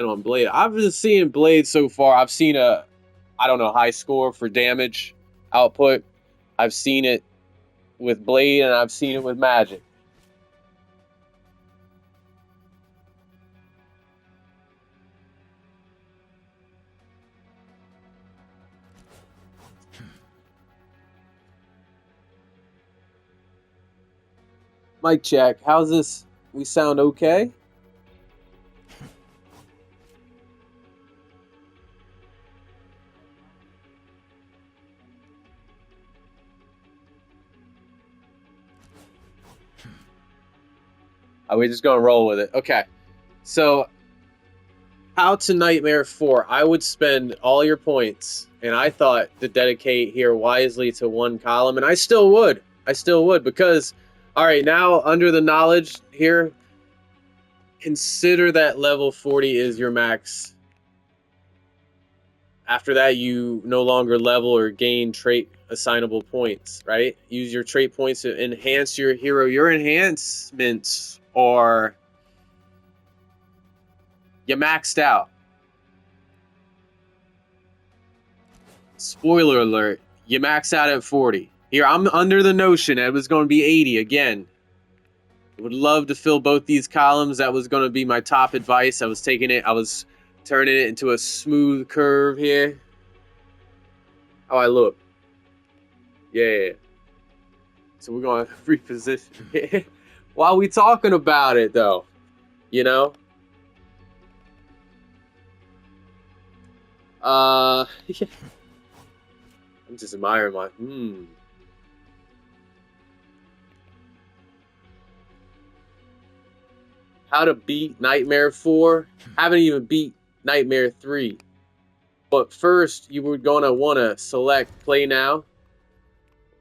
on Blade. I've been seeing Blade so far. I've seen a, I don't know, high score for damage output. I've seen it with Blade and I've seen it with Magic. Mic check. How's this? We sound okay? Are we just gonna roll with it? Okay. So, how to Nightmare 4? I would spend all your points, and I thought to dedicate here wisely to one column, and I still would. I still would, because, all right, now under the knowledge here, consider that level 40 is your max. After that, you no longer level or gain trait assignable points, right? Use your trait points to enhance your hero. Your enhancements are, you maxed out. Spoiler alert, you max out at 40. Here, I'm under the notion it was going to be 80 again. I would love to fill both these columns. That was going to be my top advice. I was turning it into a smooth curve here. How I look. Yeah. So we're going to reposition. While we talking about it, though, you know? Yeah. I'm just admiring my, How to beat Nightmare 4. Haven't even beat Nightmare 3. But first, you were going to want to select Play Now.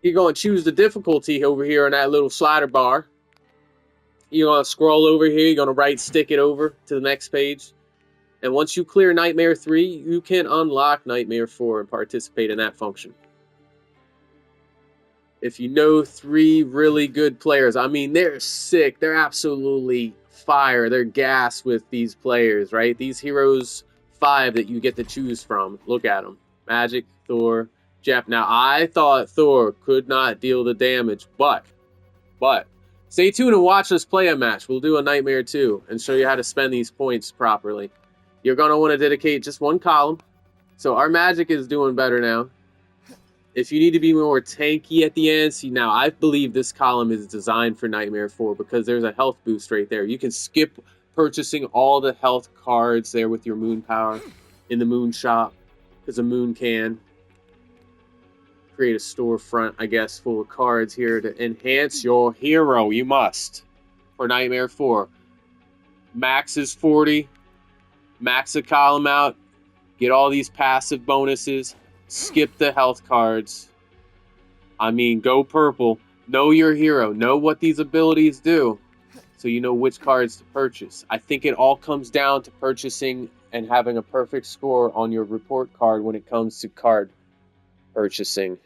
You're going to choose the difficulty over here on that little slider bar. You're going to scroll over here. You're going to right stick it over to the next page. And once you clear Nightmare 3, you can unlock Nightmare 4 and participate in that function. If you know 3 really good players, I mean, they're sick. They're absolutely fire. They're gas with these players, right? These heroes 5 that you get to choose from. Look at them. Magic, Thor, Jeff. Now, I thought Thor could not deal the damage, but stay tuned and watch us play a match. We'll do a Nightmare 2 and show you how to spend these points properly. You're going to want to dedicate just one column. So our Magic is doing better now. If you need to be more tanky at the end, see, now I believe this column is designed for Nightmare 4 because there's a health boost right there. You can skip purchasing all the health cards there with your moon power in the moon shop, because a moon can create a storefront, I guess, full of cards here to enhance your hero. You must for Nightmare 4. Max is 40. Max a column out. Get all these passive bonuses. Skip the health cards. I mean, go purple. Know your hero. Know what these abilities do, so you know which cards to purchase. I think it all comes down to purchasing and having a perfect score on your report card when it comes to card purchasing.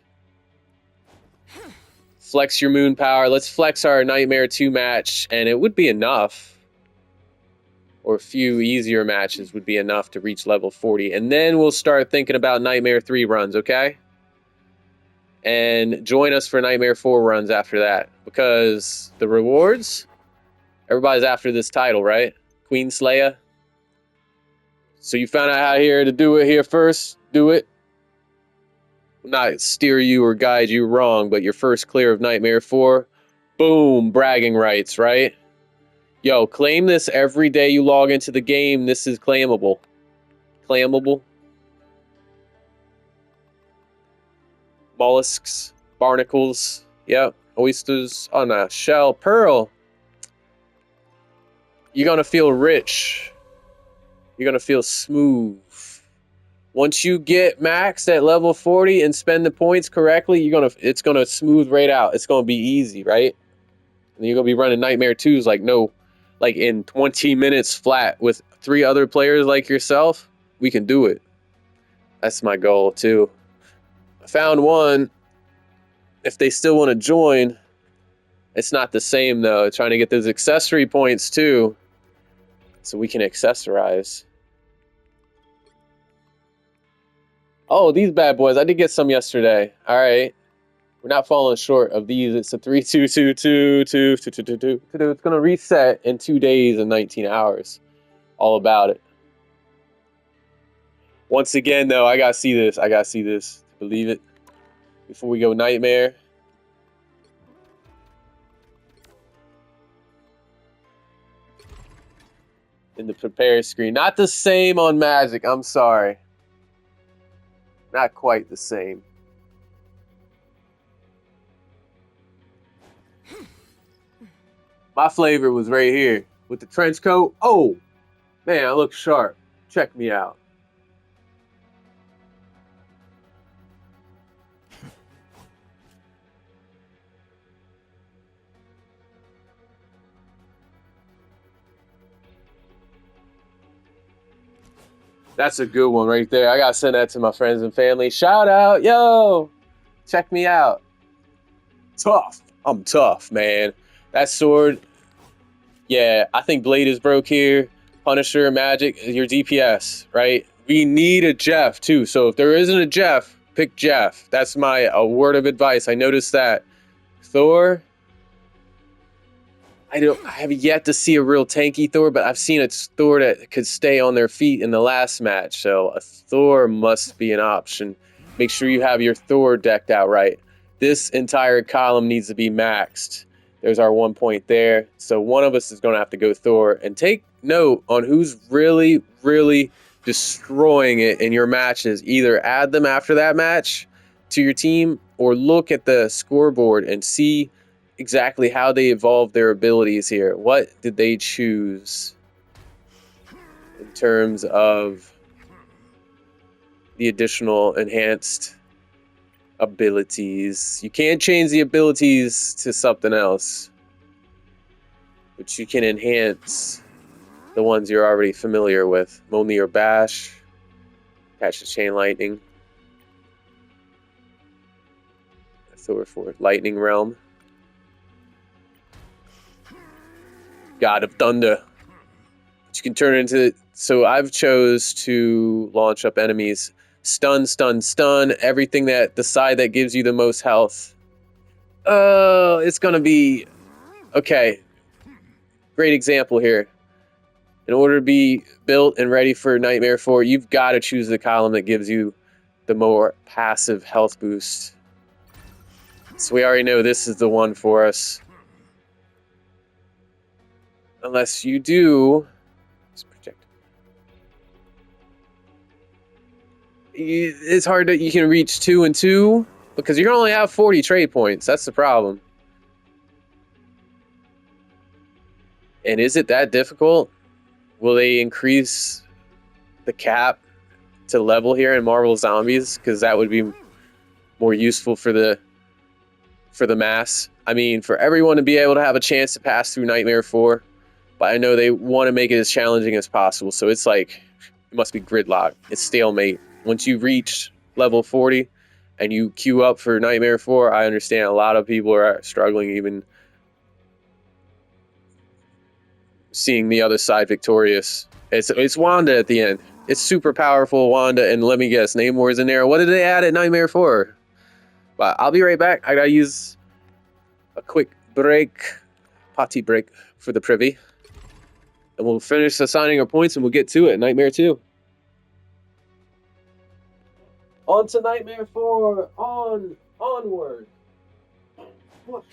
Flex your moon power. Let's flex our Nightmare 2 match, and it would be enough. Or a few easier matches would be enough to reach level 40. And then we'll start thinking about Nightmare 3 runs, okay? And join us for Nightmare 4 runs after that. Because the rewards, everybody's after this title, right? Queen Slayer. So you found out how here to do it here first. Do it. Not steer you or guide you wrong, but your first clear of Nightmare 4. Boom, bragging rights, right? Yo, claim this every day you log into the game. This is claimable. Claimable. Mollusks, barnacles, yep, oysters on a shell, pearl. You're gonna feel rich. You're gonna feel smooth. Once you get maxed at level 40 and spend the points correctly, it's gonna smooth right out. It's gonna be easy, right? And you're gonna be running Nightmare 2s like in 20 minutes flat with 3 other players like yourself. We can do it. That's my goal too. I found one. If they still want to join, it's not the same though. Trying to get those accessory points too, so we can accessorize. Oh, these bad boys. I did get some yesterday. All right. We're not falling short of these. It's a 3-2-2-2-2-2-2-2-2-2. It's going to reset in 2 days and 19 hours. All about it. Once again, though, I got to see this. I got to see this to believe it. Before we go Nightmare. In the prepare screen. Not the same on Magic. I'm sorry. Not quite the same. My flavor was right here. With the trench coat. Oh, man, I look sharp. Check me out. That's a good one right there. I gotta send that to my friends and family. Shout out, yo! Check me out. Tough. I'm tough, man. That sword, yeah, I think Blade is broke here. Punisher, Magic, your DPS, right? We need a Jeff, too. So if there isn't a Jeff, pick Jeff. That's my a word of advice. I noticed that. Thor, I have yet to see a real tanky Thor, but I've seen a Thor that could stay on their feet in the last match. So a Thor must be an option. Make sure you have your Thor decked out right. This entire column needs to be maxed. There's our 1 point there. So one of us is going to have to go Thor. And take note on who's really, really destroying it in your matches. Either add them after that match to your team or look at the scoreboard and see exactly how they evolved their abilities here. What did they choose in terms of the additional enhanced abilities? You can't change the abilities to something else, but you can enhance the ones you're already familiar with. Mjolnir Bash, Catch the Chain Lightning, Thor for Lightning Realm, God of Thunder. But you can turn it into. So I've chose to launch up enemies. Stun, stun, stun. Everything that the side that gives you the most health. Oh, it's gonna be okay. Great example here. In order to be built and ready for Nightmare 4, you've got to choose the column that gives you the more passive health boost. So we already know this is the one for us. Unless you do. It's hard that you can reach 2 and 2 because you only have 40 trade points. That's the problem. And is it that difficult? Will they increase the cap to level here in Marvel Zombies? Because that would be more useful for the mass. I mean, for everyone to be able to have a chance to pass through Nightmare 4. But I know they want to make it as challenging as possible. So it's like, it must be gridlock. It's stalemate. Once you reach level 40 and you queue up for Nightmare 4, I understand a lot of people are struggling even seeing the other side victorious. It's Wanda at the end. It's super powerful Wanda, and let me guess, Namor's in there. What did they add at Nightmare 4? But I'll be right back. I gotta use a quick break, potty break for the privy. And we'll finish assigning our points and we'll get to it. Nightmare 2. On to Nightmare 4. Onward. What?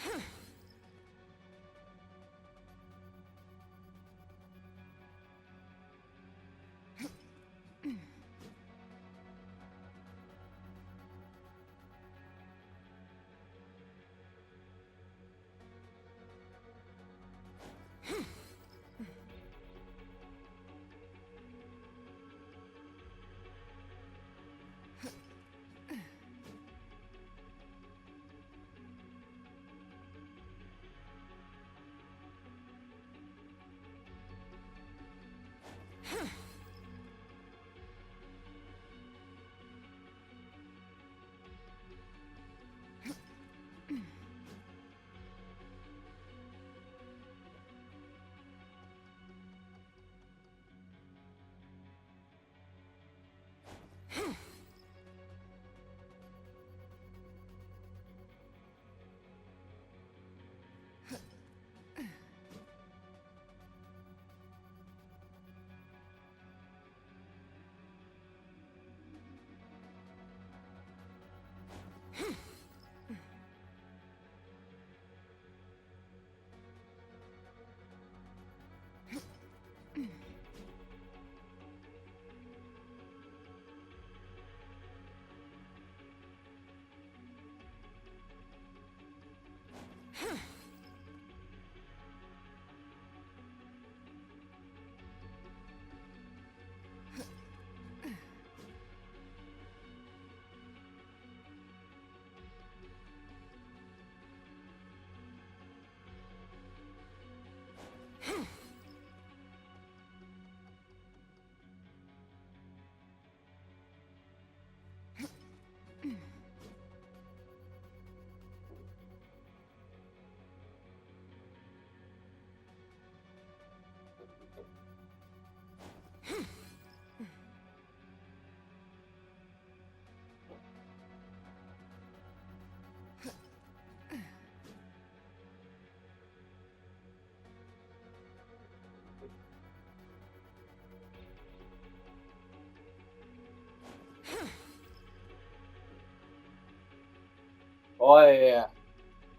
Oh yeah.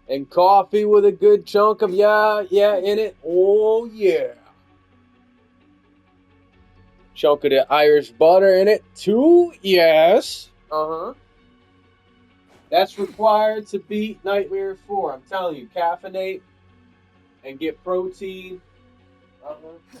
And coffee with a good chunk of yeah in it. Oh yeah. Chunk of the Irish butter in it too. Yes. Uh-huh. That's required to beat Nightmare 4. I'm telling you, caffeinate and get protein. Uh-huh.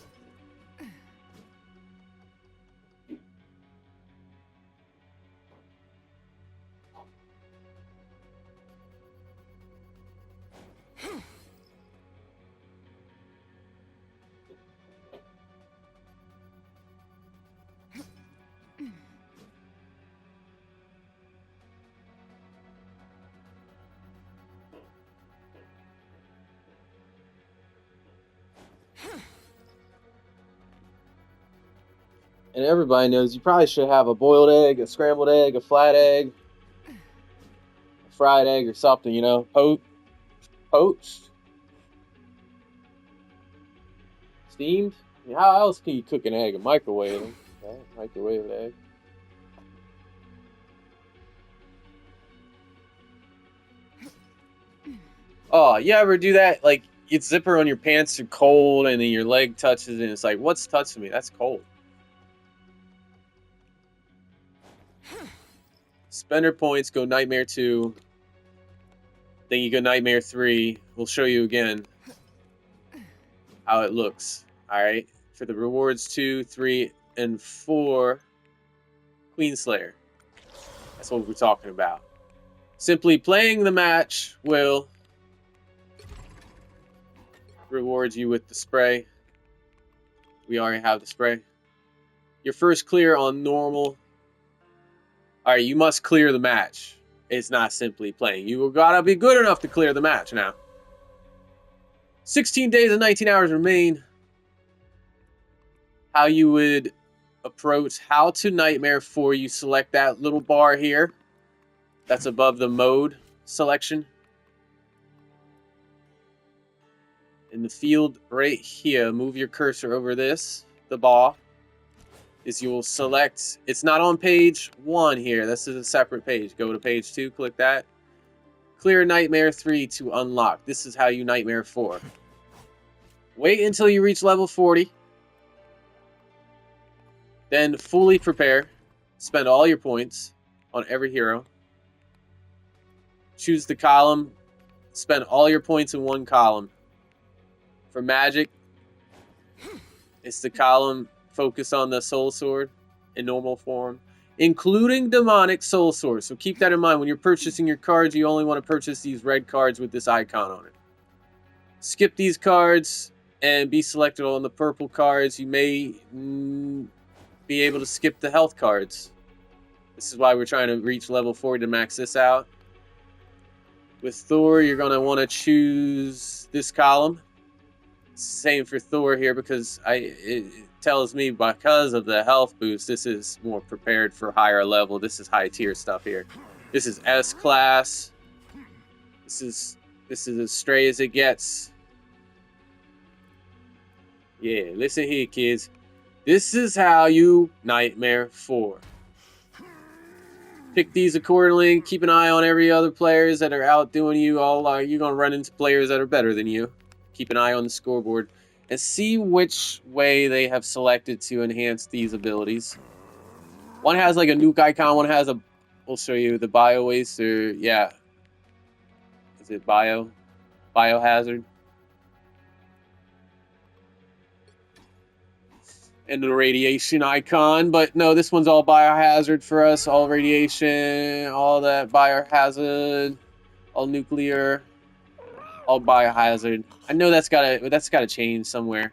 And everybody knows you probably should have a boiled egg, a scrambled egg, a flat egg, a fried egg, or something, you know, poached, steamed. I mean, how else can you cook an egg? A microwave, right? Microwave egg. Oh, you ever do that? Like, you zipper on your pants are cold, and then your leg touches, and it's like, what's touching me? That's cold. Spender points, go Nightmare 2. Then you go Nightmare 3. We'll show you again how it looks. Alright? For the rewards 2, 3, and 4, Queenslayer. That's what we're talking about. Simply playing the match will reward you with the spray. We already have the spray. Your first clear on normal. Alright, you must clear the match. It's not simply playing. You gotta be good enough to clear the match now. 16 days and 19 hours remain. How you would approach How to Nightmare 4. You select that little bar here. That's above the mode selection. In the field right here, move your cursor over this, the bar. Is you will select, it's not on page 1 here, this is a separate page. Go to page 2, click that. Clear Nightmare 3 to unlock. This is how you Nightmare 4. Wait until you reach level 40. Then fully prepare. Spend all your points on every hero. Choose the column. Spend all your points in one column. For magic, it's the column focus on the soul sword in normal form, including demonic soul sword. So keep that in mind. When you're purchasing your cards, you only want to purchase these red cards with this icon on it. Skip these cards and be selected on the purple cards. You may be able to skip the health cards. This is why we're trying to reach level 40 to max this out. With Thor, you're going to want to choose this column. Same for Thor here, because it tells me because of the health boost, this is more prepared for higher level. This is high tier stuff here. This is S class. This is as stray as it gets. Yeah, listen here, kids. This is how you Nightmare 4. Pick these accordingly. Keep an eye on every other players that are outdoing you. You're gonna run into players that are better than you. Keep an eye on the scoreboard and see which way they have selected to enhance these abilities. One has like a nuke icon, one has a, we'll show you the bio waste, or yeah. Is it biohazard? And the radiation icon, but no, this one's all biohazard for us, all radiation, all that biohazard, all nuclear. All biohazard. I know that's gotta change somewhere.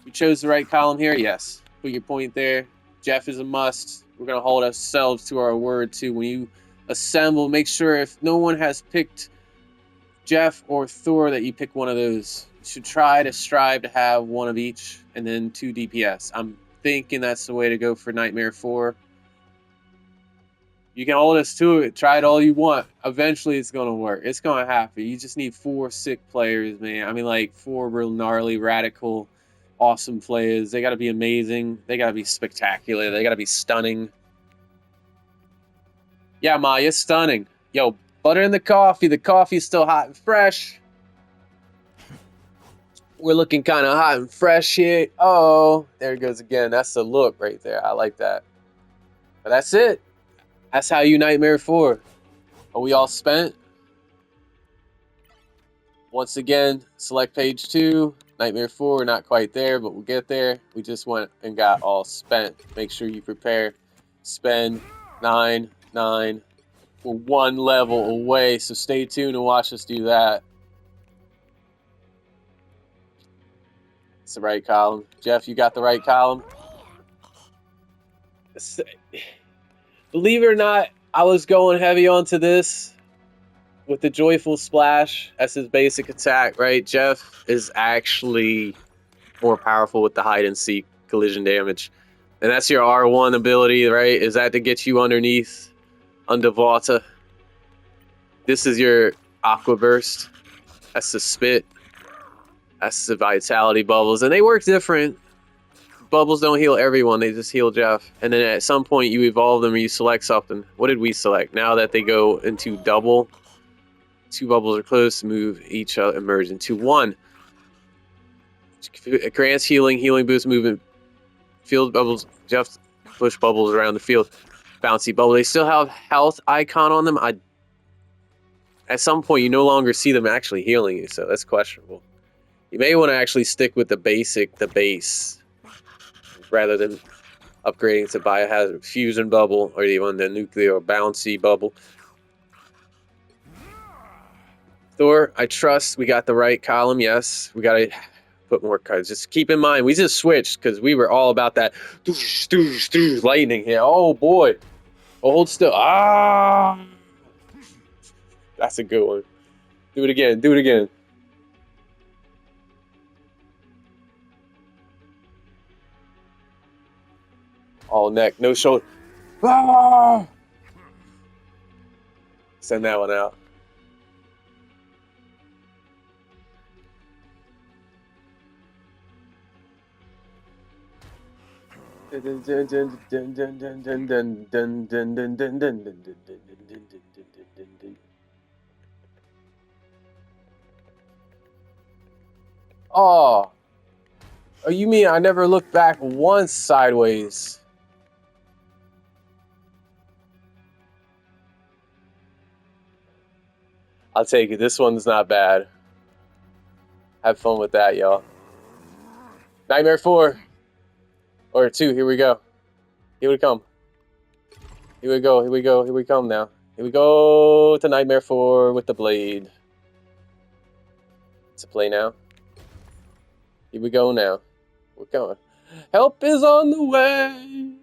You chose the right column here, yes. Put your point there. Jeff is a must. We're gonna hold ourselves to our word too. When you assemble, make sure if no one has picked Jeff or Thor that you pick one of those. You should try to strive to have one of each and then 2 DPS. I'm thinking that's the way to go for Nightmare 4. You can hold us to it. Try it all you want. Eventually, it's going to work. It's going to happen. You just need 4 sick players, man. I mean, like, 4 real gnarly, radical, awesome players. They got to be amazing. They got to be spectacular. They got to be stunning. Yeah, Ma, you're stunning. Yo, Butter in the coffee. The coffee's still hot and fresh. We're looking kind of hot and fresh here. Oh, there it goes again. That's the look right there. I like that. But that's it. That's how you Nightmare 4. Are we all spent? Once again, select page 2. Nightmare 4, we're not quite there, but we'll get there. We just went and got all spent. Make sure you prepare. Spend 9. We're one level away, so stay tuned and watch us do that. It's the right column. Jeff, you got the right column? Believe it or not, I was going heavy onto this with the Joyful Splash as his basic attack, right? Jeff is actually more powerful with the hide and seek collision damage. And that's your R1 ability, right? Is that to get you underneath Underwater? This is your Aqua Burst. That's the Spit. That's the Vitality Bubbles. And they work different. Bubbles don't heal everyone, they just heal Jeff. And then at some point you evolve them or you select something. What did we select? Now that they go into double, 2 bubbles are close to move each emerge into 1. It grants healing boost movement. Field bubbles, Jeff push bubbles around the field. Bouncy bubble. They still have health icon on them. At some point you no longer see them actually healing you, so that's questionable. You may want to actually stick with the base, rather than upgrading to Biohazard Fusion Bubble or even the Nuclear Bouncy Bubble. Thor, I trust we got the right column. Yes, we got to put more cards. Just keep in mind, we just switched because we were all about that lightning here. Oh boy. Hold still. Ah! That's a good one. Do it again. All neck, no shoulder. Ah! Send that one out. Oh, you mean I never looked back once sideways? I'll take it. This one's not bad. Have fun with that, y'all. Nightmare 4. Or 2, here we go. Here we come. Here we come now. Here we go to Nightmare 4 with the blade. It's a play now. Here we go now. We're going. Help is on the way.